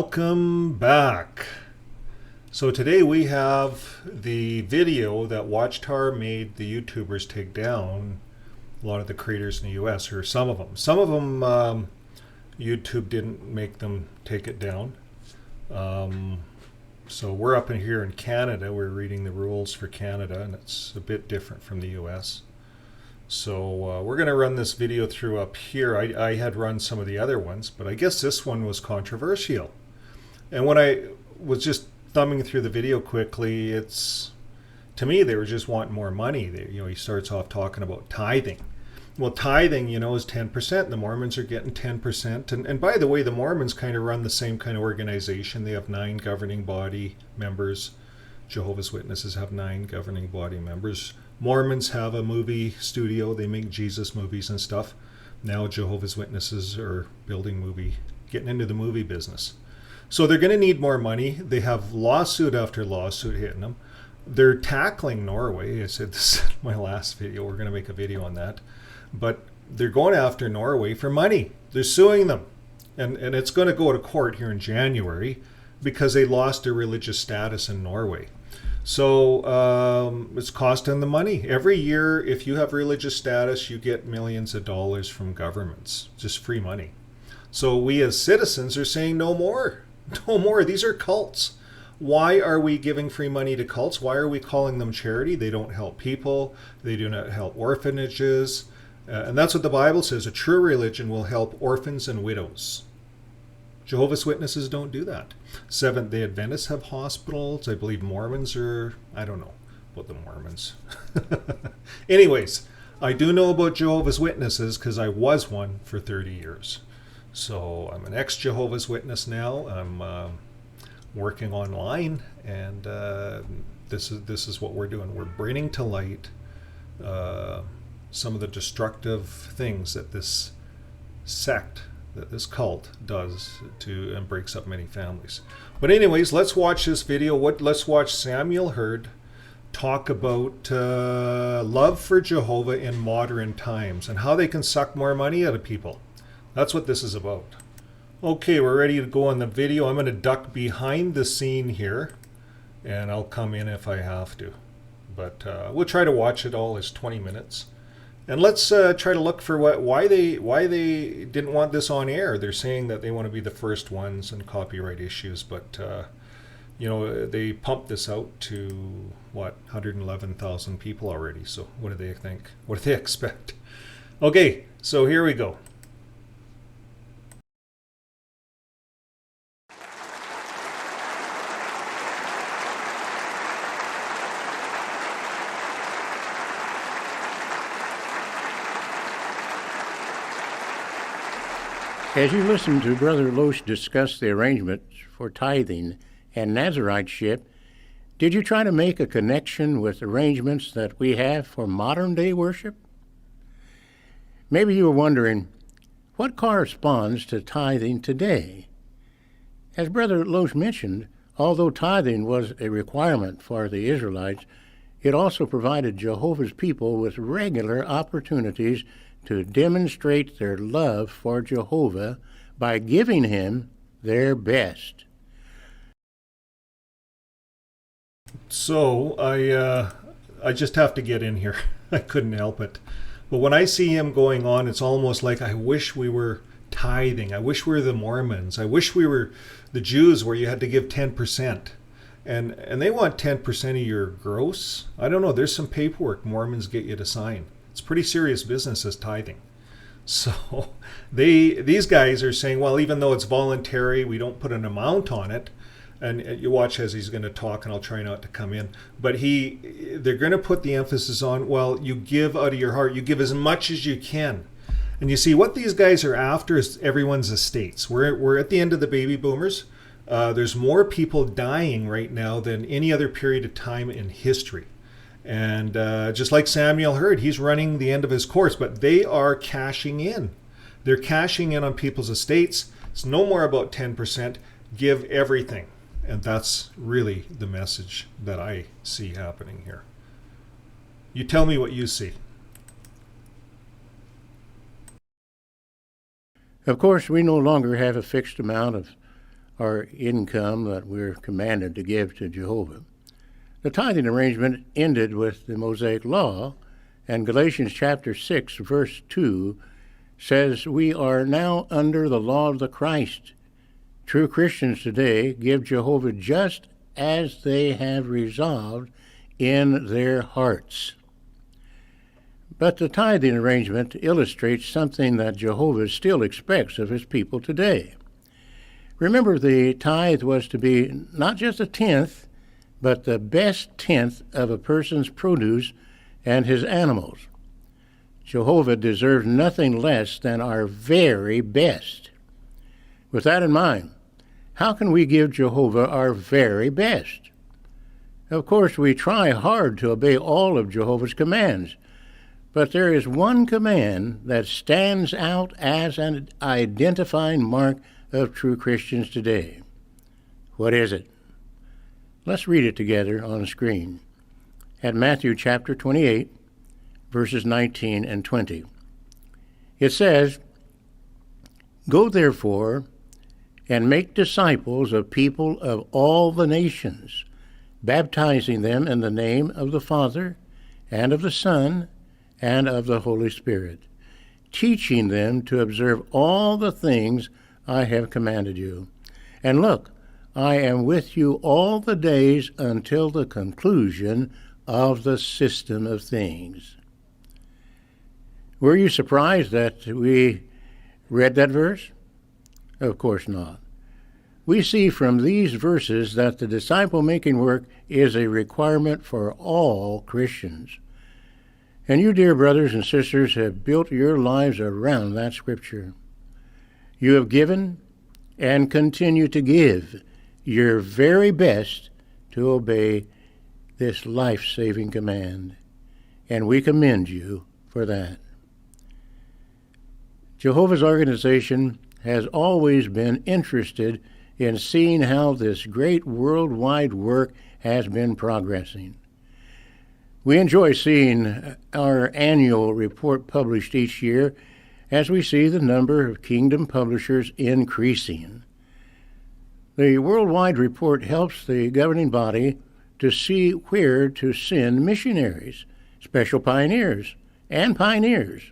Welcome back. So today we have the video that Watchtower made the YouTubers take down, a lot of the creators in the US, or some of them. Some of them YouTube didn't make them take it down. So we're up in here in Canada, we're reading the rules for Canada, and it's a bit different from the US. So we're going to run this video through up here. I had run some of the other ones, but I guess this one was controversial. And when I was just thumbing through the video quickly, to me, they were just wanting more money. He starts off talking about tithing. Well, tithing, is 10%. The Mormons are getting 10%. And by the way, the Mormons kind of run the same kind of organization. They have 9 governing body members. Jehovah's Witnesses have 9 governing body members. Mormons have a movie studio. They make Jesus movies and stuff. Now Jehovah's Witnesses are getting into the movie business. So they're going to need more money. They have lawsuit after lawsuit hitting them. They're tackling Norway. I said this in my last video. We're going to make a video on that. But they're going after Norway for money. They're suing them. And it's going to go to court here in January because they lost their religious status in Norway. So it's costing them money. Every year, if you have religious status, you get millions of dollars from governments, just free money. So we as citizens are saying no more. No more. These are cults. Why are we giving free money to cults? Why are we calling them charity? They don't help people. They do not help orphanages. And that's what the Bible says. A true religion will help orphans and widows. Jehovah's Witnesses don't do that. Seventh-day Adventists have hospitals. I believe Mormons I don't know about the Mormons. Anyways, I do know about Jehovah's Witnesses because I was one for 30 years. So I'm an ex-Jehovah's Witness now. I'm working online, and this is what we're doing. We're bringing to light some of the destructive things that this sect, that this cult does and breaks up many families. But anyways, let's watch this video. Let's watch Samuel Hurd talk about love for Jehovah in modern times and how they can suck more money out of people. That's what this is about. Okay, we're ready to go on the video. I'm going to duck behind the scene here, and I'll come in if I have to. But we'll try to watch it all as 20 minutes. And let's try to look for why they didn't want this on air. They're saying that they want to be the first ones in copyright issues, but they pumped this out to 111,000 people already. So what do they think? What do they expect? Okay, so here we go. As you listen to Brother Loesch discuss the arrangements for tithing and Nazariteship, did you try to make a connection with arrangements that we have for modern-day worship? Maybe you were wondering, what corresponds to tithing today? As Brother Loesch mentioned, although tithing was a requirement for the Israelites, it also provided Jehovah's people with regular opportunities to demonstrate their love for Jehovah by giving him their best. So I just have to get in here. I couldn't help it. But when I see him going on, it's almost like I wish we were tithing. I wish we were the Mormons. I wish we were the Jews where you had to give 10%. And they want 10% of your gross. I don't know. There's some paperwork Mormons get you to sign. It's pretty serious business as tithing. So these guys are saying, well, even though it's voluntary, we don't put an amount on it. And you watch as he's going to talk, and I'll try not to come in. But they're going to put the emphasis on, well, you give out of your heart. You give as much as you can. And you see, what these guys are after is everyone's estates. We're at the end of the baby boomers. There's more people dying right now than any other period of time in history. And just like Samuel Hurd, he's running the end of his course, but they are cashing in. They're cashing in on people's estates. It's no more about 10%. Give everything. And that's really the message that I see happening here. You tell me what you see. Of course, we no longer have a fixed amount of our income that we're commanded to give to Jehovah. The tithing arrangement ended with the Mosaic Law, and Galatians chapter 6, verse 2 says, "We are now under the law of the Christ." True Christians today give Jehovah just as they have resolved in their hearts. But the tithing arrangement illustrates something that Jehovah still expects of his people today. Remember, the tithe was to be not just a tenth, but the best tenth of a person's produce and his animals. Jehovah deserves nothing less than our very best. With that in mind, how can we give Jehovah our very best? Of course, we try hard to obey all of Jehovah's commands, but there is one command that stands out as an identifying mark of true Christians today. What is it? Let's read it together on the screen at Matthew chapter 28, verses 19 and 20. It says, "Go therefore and make disciples of people of all the nations, baptizing them in the name of the Father and of the Son and of the Holy Spirit, teaching them to observe all the things I have commanded you. And look, I am with you all the days until the conclusion of the system of things." Were you surprised that we read that verse? Of course not. We see from these verses that the disciple-making work is a requirement for all Christians. And you, dear brothers and sisters, have built your lives around that scripture. You have given and continue to give your very best to obey this life-saving command, and we commend you for that. Jehovah's organization has always been interested in seeing how this great worldwide work has been progressing. We enjoy seeing our annual report published each year as we see the number of kingdom publishers increasing. The worldwide report helps the governing body to see where to send missionaries, special pioneers, and pioneers.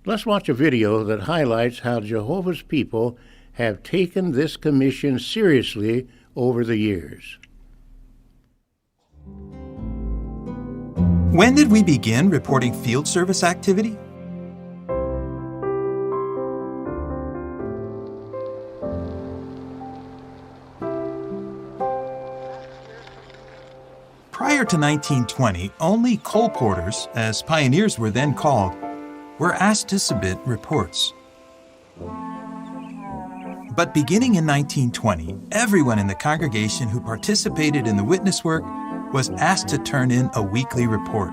Let's watch a video that highlights how Jehovah's people have taken this commission seriously over the years. When did we begin reporting field service activity? Prior to 1920, only coal porters, as pioneers were then called, were asked to submit reports. But beginning in 1920, everyone in the congregation who participated in the witness work was asked to turn in a weekly report.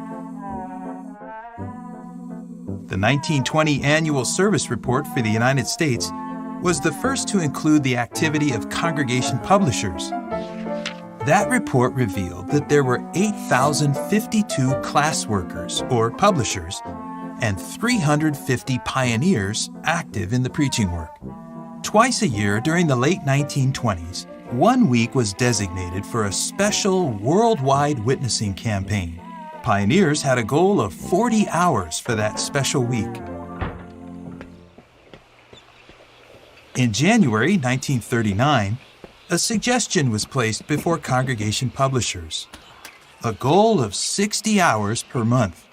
The 1920 Annual Service Report for the United States was the first to include the activity of congregation publishers. That report revealed that there were 8,052 class workers, or publishers, and 350 pioneers active in the preaching work. Twice a year during the late 1920s, 1 week was designated for a special worldwide witnessing campaign. Pioneers had a goal of 40 hours for that special week. In January 1939, a suggestion was placed before congregation publishers, a goal of 60 hours per month.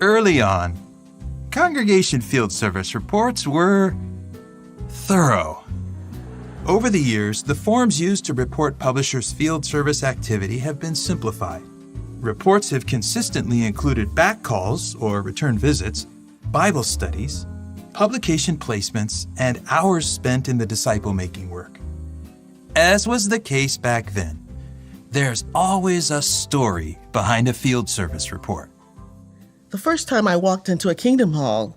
Early on, congregation field service reports were thorough. Over the years, the forms used to report publishers' field service activity have been simplified. Reports have consistently included back calls or return visits, Bible studies, publication placements, and hours spent in the disciple-making work. As was the case back then, there's always a story behind a field service report. The first time I walked into a Kingdom Hall,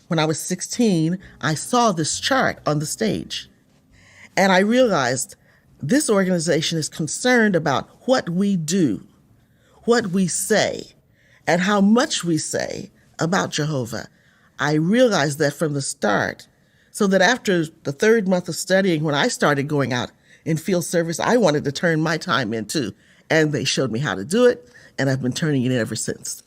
when I was 16, I saw this chart on the stage. And I realized this organization is concerned about what we do, what we say, and how much we say about Jehovah. I realized that from the start, So that after the third month of studying, when I started going out in field service, I wanted to turn my time in too. And they showed me how to do it, and I've been turning it in ever since.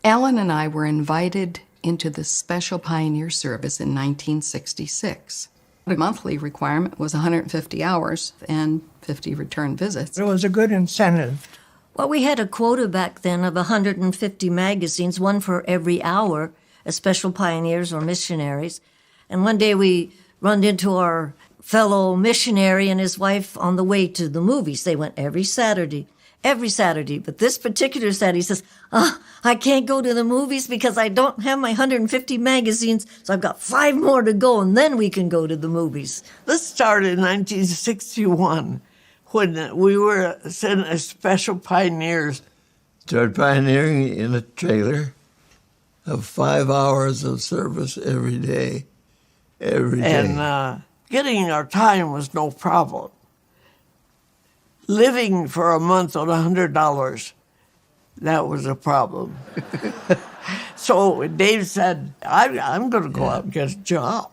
Alan and I were invited into the Special Pioneer Service in 1966. The monthly requirement was 150 hours and 50 return visits. It was a good incentive. Well, we had a quota back then of 150 magazines, one for every hour, as special pioneers or missionaries. And one day we run into our fellow missionary and his wife on the way to the movies. They went every Saturday. But this particular Saturday, he says, I can't go to the movies because I don't have my 150 magazines, so I've got 5 more to go, and then we can go to the movies. This started in 1961 when we were sent as special pioneers. Started pioneering in a trailer of 5 hours of service every day. And getting our time was no problem. Living for a month on $100, that was a problem. So Dave said, I'm going to go out and get a job.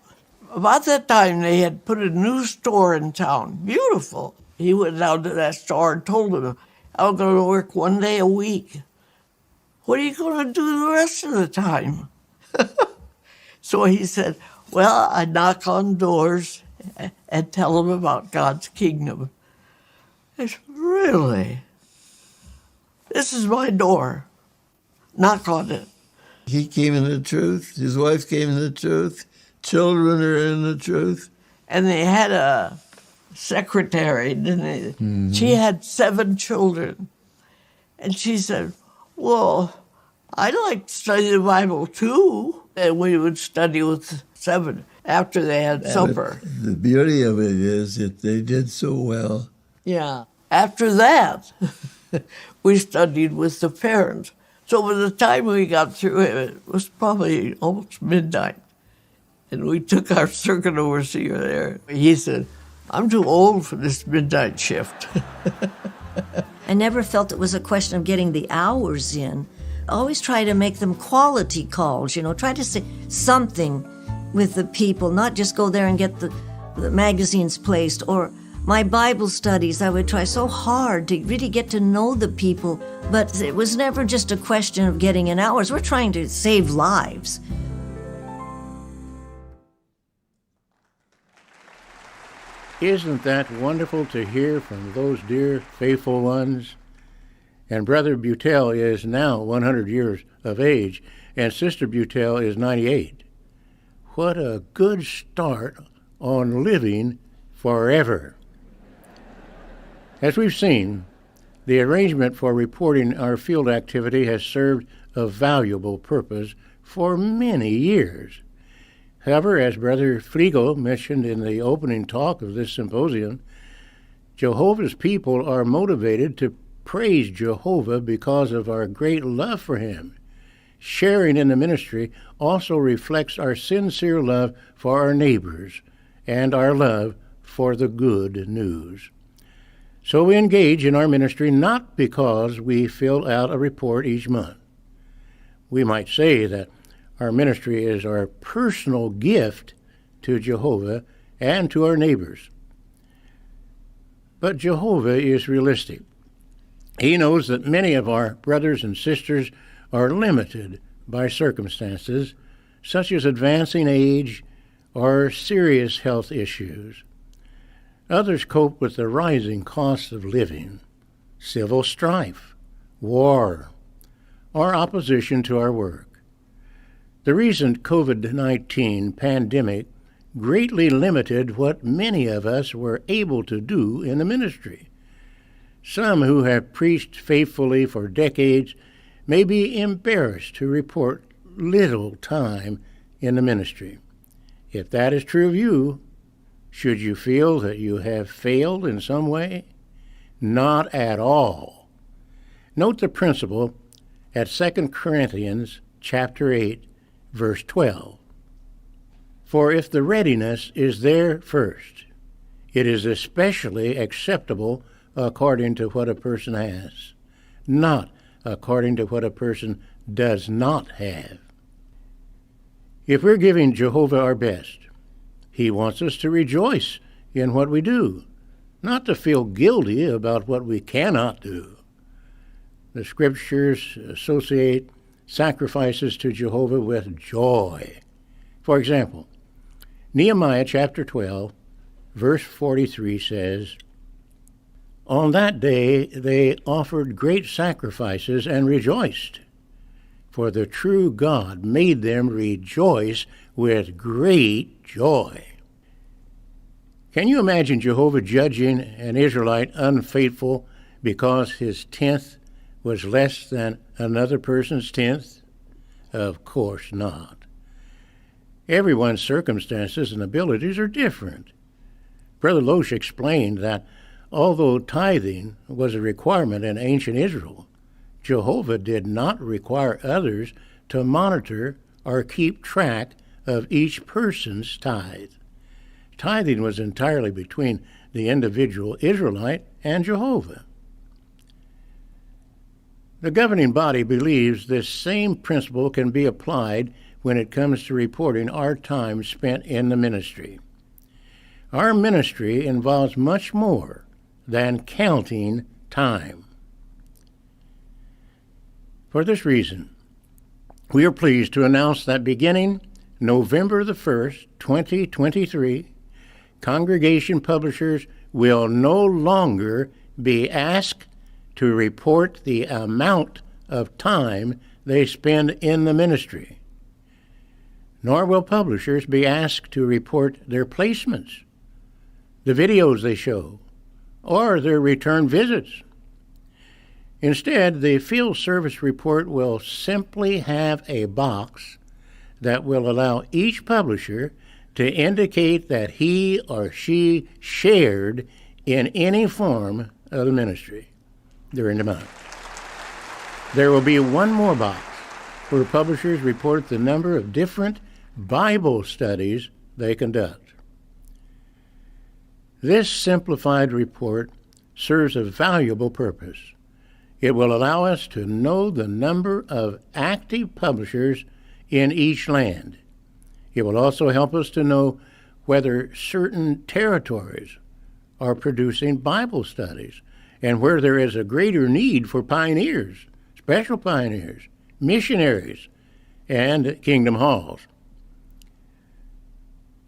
About that time, they had put a new store in town. Beautiful. He went down to that store and told them, I'm going to work 1 day a week. What are you going to do the rest of the time? So he said, well, I knock on doors and tell them about God's kingdom. I said, really? This is my door. Knock on it. He came in the truth. His wife came in the truth. Children are in the truth. And they had a secretary, didn't they? Mm-hmm. She had 7 children. And she said, well, I'd like to study the Bible too. And we would study with 7 after they had supper. The beauty of it is that they did so well. Yeah. After that, we studied with the parents. So by the time we got through it was probably almost midnight. And we took our circuit overseer there. He said, I'm too old for this midnight shift. I never felt it was a question of getting the hours in. I always try to make them quality calls, try to say something with the people, not just go there and get the magazines placed. Or my Bible studies, I would try so hard to really get to know the people, but it was never just a question of getting in hours. We're trying to save lives. Isn't that wonderful to hear from those dear faithful ones? And Brother Butel is now 100 years of age, and Sister Butel is 98. What a good start on living forever. As we've seen, the arrangement for reporting our field activity has served a valuable purpose for many years. However, as Brother Frigo mentioned in the opening talk of this symposium, Jehovah's people are motivated to praise Jehovah because of our great love for him. Sharing in the ministry also reflects our sincere love for our neighbors and our love for the good news. So we engage in our ministry not because we fill out a report each month. We might say that our ministry is our personal gift to Jehovah and to our neighbors. But Jehovah is realistic. He knows that many of our brothers and sisters are limited by circumstances such as advancing age or serious health issues. Others cope with the rising cost of living, civil strife, war, or opposition to our work. The recent COVID-19 pandemic greatly limited what many of us were able to do in the ministry. Some who have preached faithfully for decades may be embarrassed to report little time in the ministry. If that is true of you, should you feel that you have failed in some way? Not at all. Note the principle at 2 Corinthians chapter 8, verse 12. For if the readiness is there first, it is especially acceptable according to what a person has, not according to what a person does not have. If we're giving Jehovah our best, he wants us to rejoice in what we do, not to feel guilty about what we cannot do. The scriptures associate sacrifices to Jehovah with joy. For example, Nehemiah chapter 12, verse 43 says, "On that day they offered great sacrifices and rejoiced, for the true God made them rejoice with great joy." Can you imagine Jehovah judging an Israelite unfaithful because his tenth was less than another person's tenth? Of course not. Everyone's circumstances and abilities are different. Brother Loesch explained that although tithing was a requirement in ancient Israel, Jehovah did not require others to monitor or keep track of each person's tithe. Tithing was entirely between the individual Israelite and Jehovah. The governing body believes this same principle can be applied when it comes to reporting our time spent in the ministry. Our ministry involves much more than counting time. For this reason, we are pleased to announce that beginning November the 1st, 2023, congregation publishers will no longer be asked to report the amount of time they spend in the ministry, nor will publishers be asked to report their placements, the videos they show, or their return visits. Instead, the field service report will simply have a box that will allow each publisher to indicate that he or she shared in any form of the ministry during the month. There will be one more box where publishers report the number of different Bible studies they conduct. This simplified report serves a valuable purpose. It will allow us to know the number of active publishers in each land. It will also help us to know whether certain territories are producing Bible studies and where there is a greater need for pioneers, special pioneers, missionaries, and kingdom halls.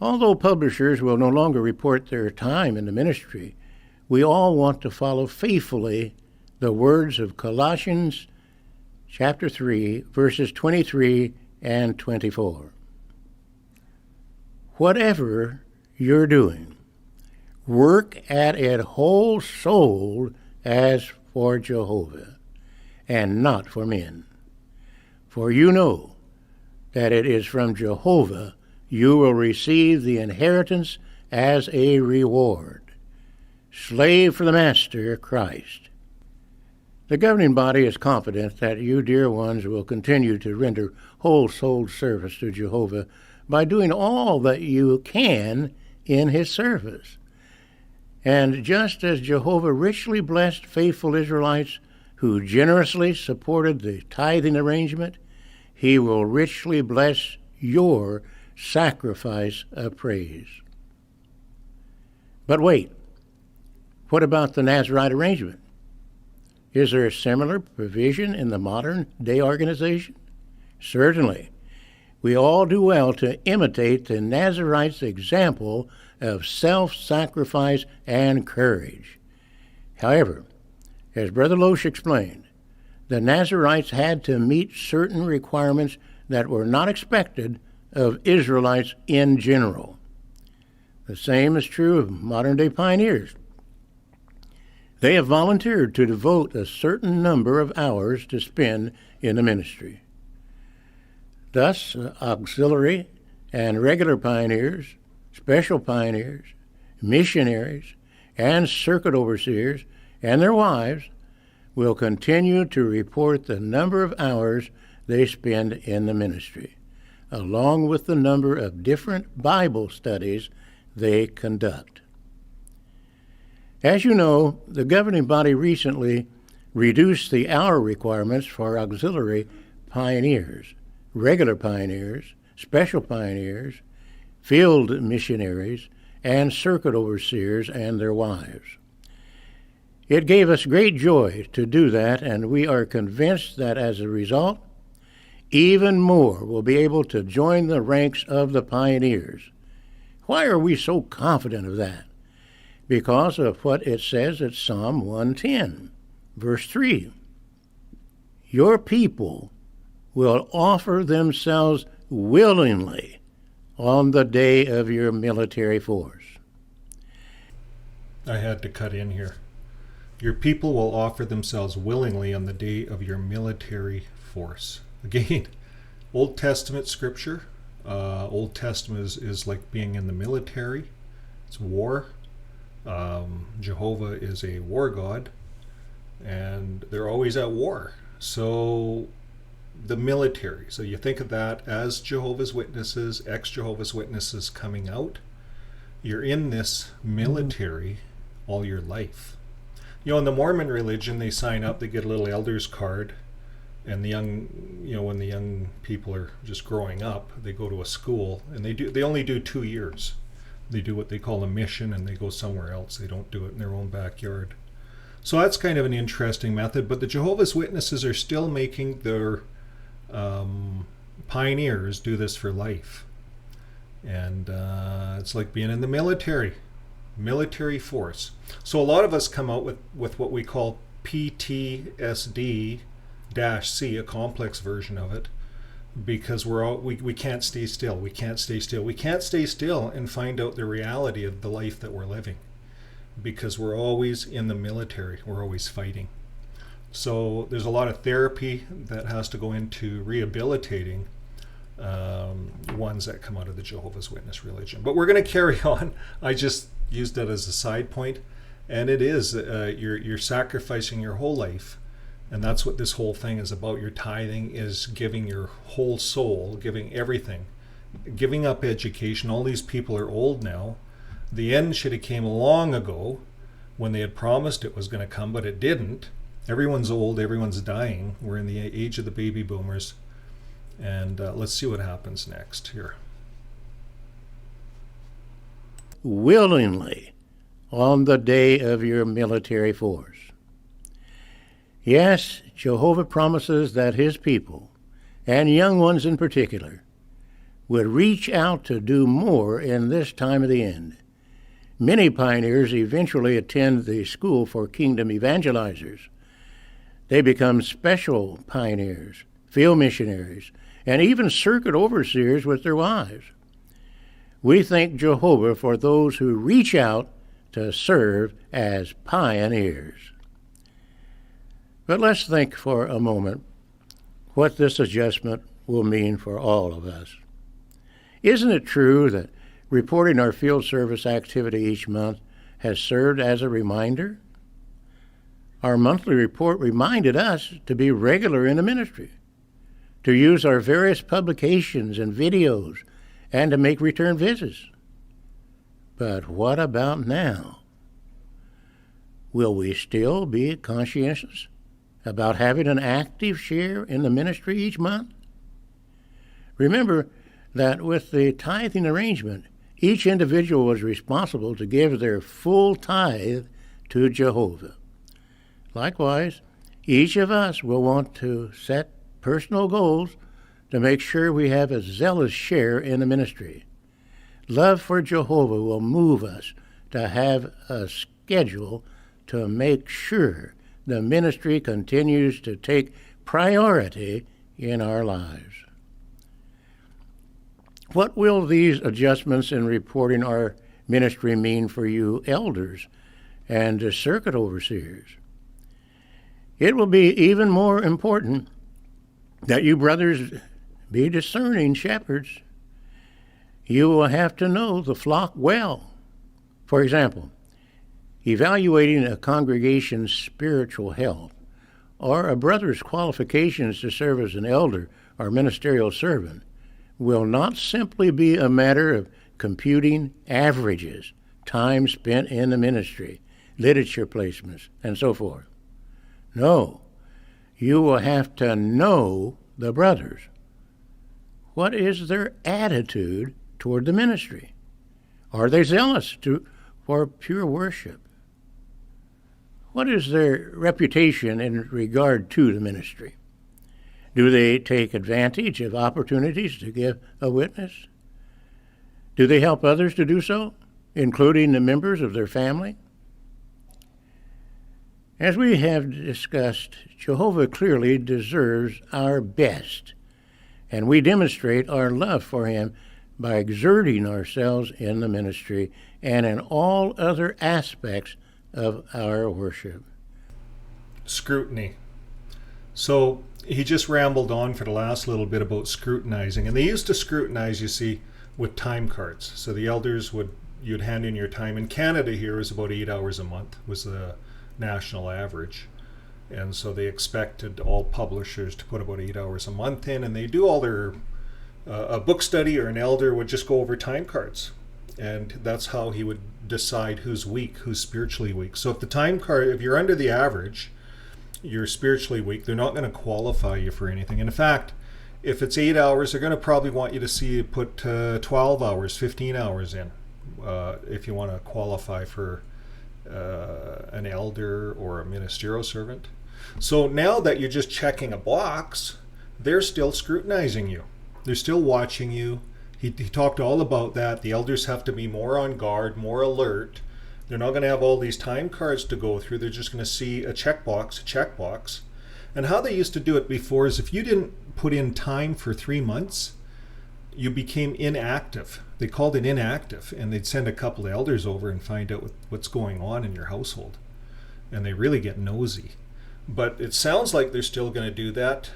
Although publishers will no longer report their time in the ministry, we all want to follow faithfully the words of Colossians chapter 3, verses 23 and 24. Whatever you're doing, work at it whole souled as for Jehovah, and not for men. For you know that it is from Jehovah you will receive the inheritance as a reward. Slave for the Master, Christ. The governing body is confident that you, dear ones, will continue to render whole-souled service to Jehovah by doing all that you can in his service. And just as Jehovah richly blessed faithful Israelites who generously supported the tithing arrangement, he will richly bless your sacrifice of praise. But wait, what about the Nazirite arrangement? Is there a similar provision in the modern day organization? Certainly. We all do well to imitate the Nazirites' example of self-sacrifice and courage. However, as Brother Loesch explained, the Nazirites had to meet certain requirements that were not expected of Israelites in general. The same is true of modern-day pioneers. They have volunteered to devote a certain number of hours to spend in the ministry. Thus, auxiliary and regular pioneers, special pioneers, missionaries, and circuit overseers and their wives will continue to report the number of hours they spend in the ministry, along with the number of different Bible studies they conduct. As you know, the governing body recently reduced the hour requirements for auxiliary pioneers, regular pioneers, special pioneers, field missionaries, and circuit overseers and their wives. It gave us great joy to do that, and we are convinced that as a result, even more will be able to join the ranks of the pioneers. Why are we so confident of that? Because of what it says at Psalm 110, verse 3. Your people will offer themselves willingly on the day of your military force. I had to cut in here. Your people will offer themselves willingly on the day of your military force. Again, Old Testament scripture. Old Testament is like being in the military. It's war. Jehovah is a war god, and they're always at war. So the military. So you think of that as Jehovah's Witnesses, ex-Jehovah's Witnesses coming out. You're in this military all your life. You know, in the Mormon religion, they sign up, they get a little elder's card, and the young, you know, when the young people are just growing up, they go to a school, and they only do 2 years. They do what they call a mission, and they go somewhere else. They don't do it in their own backyard. So that's kind of an interesting method, but the Jehovah's Witnesses are still making their pioneers do this for life. And it's like being in the military force. So a lot of us come out with what we call PTSD-C, a complex version of it, because we can't stay still. We can't stay still and find out the reality of the life that we're living, because we're always in the military. We're always fighting. So there's a lot of therapy that has to go into rehabilitating ones that come out of the Jehovah's Witness religion. But we're going to carry on. I just used that as a side point, and it is you're sacrificing your whole life, and that's what this whole thing is about. Your tithing is giving your whole soul, giving everything, giving up education. All these people are old now. The end should have came long ago when they had promised it was going to come, but it didn't. Everyone's old, everyone's dying. We're in the age of the baby boomers. And let's see what happens next here. Willingly on the day of your military force. Yes, Jehovah promises that his people, and young ones in particular, would reach out to do more in this time of the end. Many pioneers eventually attend the school for kingdom evangelizers. They become special pioneers, field missionaries, and even circuit overseers with their wives. We thank Jehovah for those who reach out to serve as pioneers. But let's think for a moment what this adjustment will mean for all of us. Isn't it true that reporting our field service activity each month has served as a reminder? Our monthly report reminded us to be regular in the ministry, to use our various publications and videos, and to make return visits. But what about now? Will we still be conscientious about having an active share in the ministry each month? Remember that with the tithing arrangement, each individual was responsible to give their full tithe to Jehovah. Likewise, each of us will want to set personal goals to make sure we have a zealous share in the ministry. Love for Jehovah will move us to have a schedule to make sure the ministry continues to take priority in our lives. What will these adjustments in reporting our ministry mean for you elders and circuit overseers? It will be even more important that you brothers be discerning shepherds. You will have to know the flock well. For example, evaluating a congregation's spiritual health or a brother's qualifications to serve as an elder or ministerial servant will not simply be a matter of computing averages, time spent in the ministry, literature placements, and so forth. No, you will have to know the brothers. what is their attitude toward the ministry? Are they zealous for pure worship? What is their reputation in regard to the ministry? Do they take advantage of opportunities to give a witness? Do they help others to do so, including the members of their family? As we have discussed, Jehovah clearly deserves our best, and we demonstrate our love for him by exerting ourselves in the ministry and in all other aspects of our worship. Scrutiny. So he just rambled on for the last little bit about scrutinizing. And they used to scrutinize, you see, with time cards. So the elders you'd hand in your time. In Canada here is about 8 hours a month was the national average. And so they expected all publishers to put about 8 hours a month in, and they do all their, a book study or an elder would just go over time cards. And that's how he would decide who's weak, who's spiritually weak. So if the time card, if you're under the average, you're spiritually weak, they're not going to qualify you for anything. And in fact, if it's 8 hours, they're going to probably want you to see you put 12 hours, 15 hours in if you want to qualify for an elder or a ministerial servant. So now that you're just checking a box, they're still scrutinizing you. They're still watching you. He talked all about that. The elders have to be more on guard, more alert. They're not going to have all these time cards to go through. They're just going to see a checkbox. And how they used to do it before is if you didn't put in time for 3 months, you became inactive. They called it inactive, and they'd send a couple of elders over and find out what's going on in your household. And they really get nosy. But it sounds like they're still going to do that.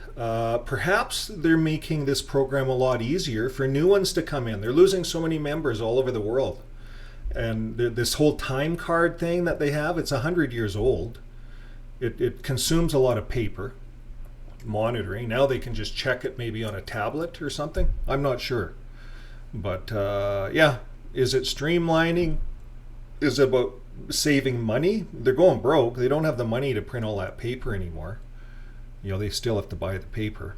Perhaps they're making this program a lot easier for new ones to come in. They're losing so many members all over the world. And this whole time card thing that they have, it's 100 years old. It consumes a lot of paper, monitoring. Now they can just check it maybe on a tablet or something. I'm not sure. But yeah, is it streamlining? Is it about saving money? They're going broke. They don't have the money to print all that paper anymore. You know, they still have to buy the paper.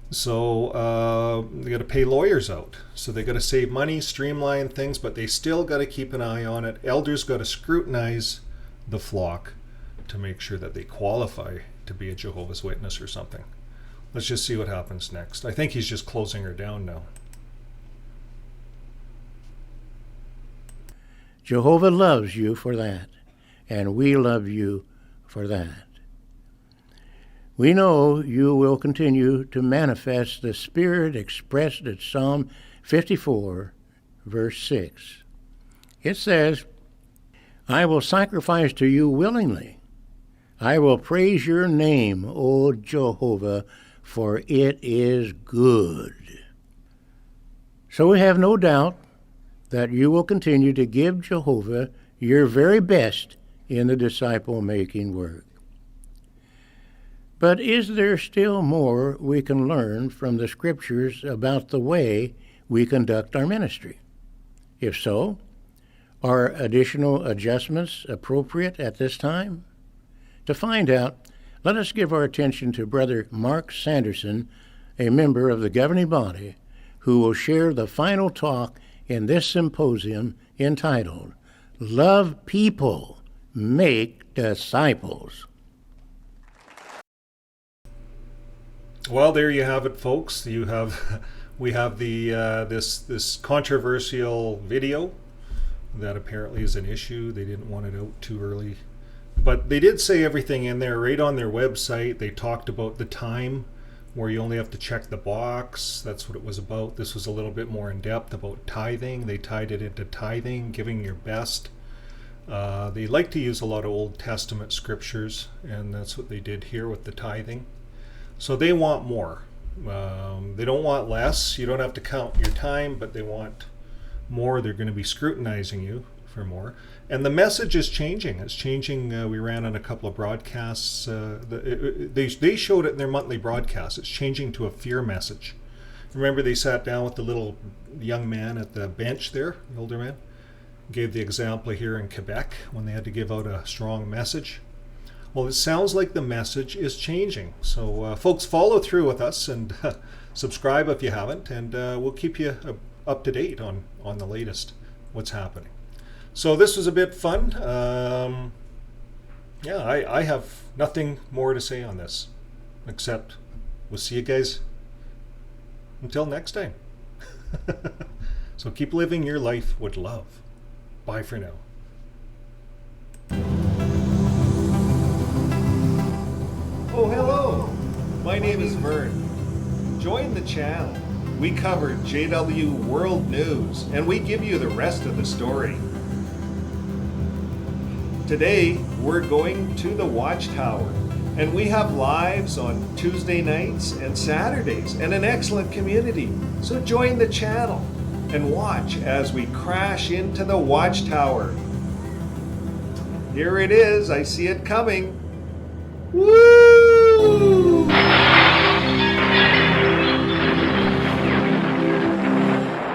So they got to pay lawyers out. So they got to save money, streamline things, but they still got to keep an eye on it. Elders got to scrutinize the flock to make sure that they qualify to be a Jehovah's Witness or something. Let's just see what happens next. I think he's just closing her down now. Jehovah loves you for that, and we love you for that. We know you will continue to manifest the Spirit expressed at Psalm 54, verse 6. It says, I will sacrifice to you willingly. I will praise your name, O Jehovah, for it is good. So we have no doubt that you will continue to give Jehovah your very best in the disciple-making work. But is there still more we can learn from the Scriptures about the way we conduct our ministry? If so, are additional adjustments appropriate at this time? To find out, let us give our attention to Brother Mark Sanderson, a member of the governing body, who will share the final talk in this symposium entitled, Love People, Make Disciples. Well, there you have it, folks. We have the this controversial video that apparently is an issue. They didn't want it out too early. But they did say everything in there right on their website. They talked about the time where you only have to check the box. That's what it was about. This was a little bit more in depth about tithing. They tied it into tithing, giving your best. They like to use a lot of Old Testament scriptures, and that's what they did here with the tithing. So they want more. They don't want less. You don't have to count your time, but they want more. They're going to be scrutinizing you for more. And the message is changing. It's changing. We ran on a couple of broadcasts. They showed it in their monthly broadcasts. It's changing to a fear message. Remember, they sat down with the little young man at the bench there, the older man, gave the example here in Quebec when they had to give out a strong message. Well, it sounds like the message is changing. So, folks, follow through with us and subscribe if you haven't, and we'll keep you up to date on the latest, what's happening. So this was a bit fun. I have nothing more to say on this, except we'll see you guys until next time. So keep living your life with love. Bye for now. Oh, hello. My name is Vern. Join the channel. We cover JW World News, and we give you the rest of the story. Today, we're going to the Watchtower, and we have lives on Tuesday nights and Saturdays, and an excellent community. So join the channel and watch as we crash into the Watchtower. Here it is. I see it coming. Woo!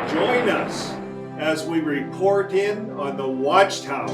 Join us as we report in on the Watchtower.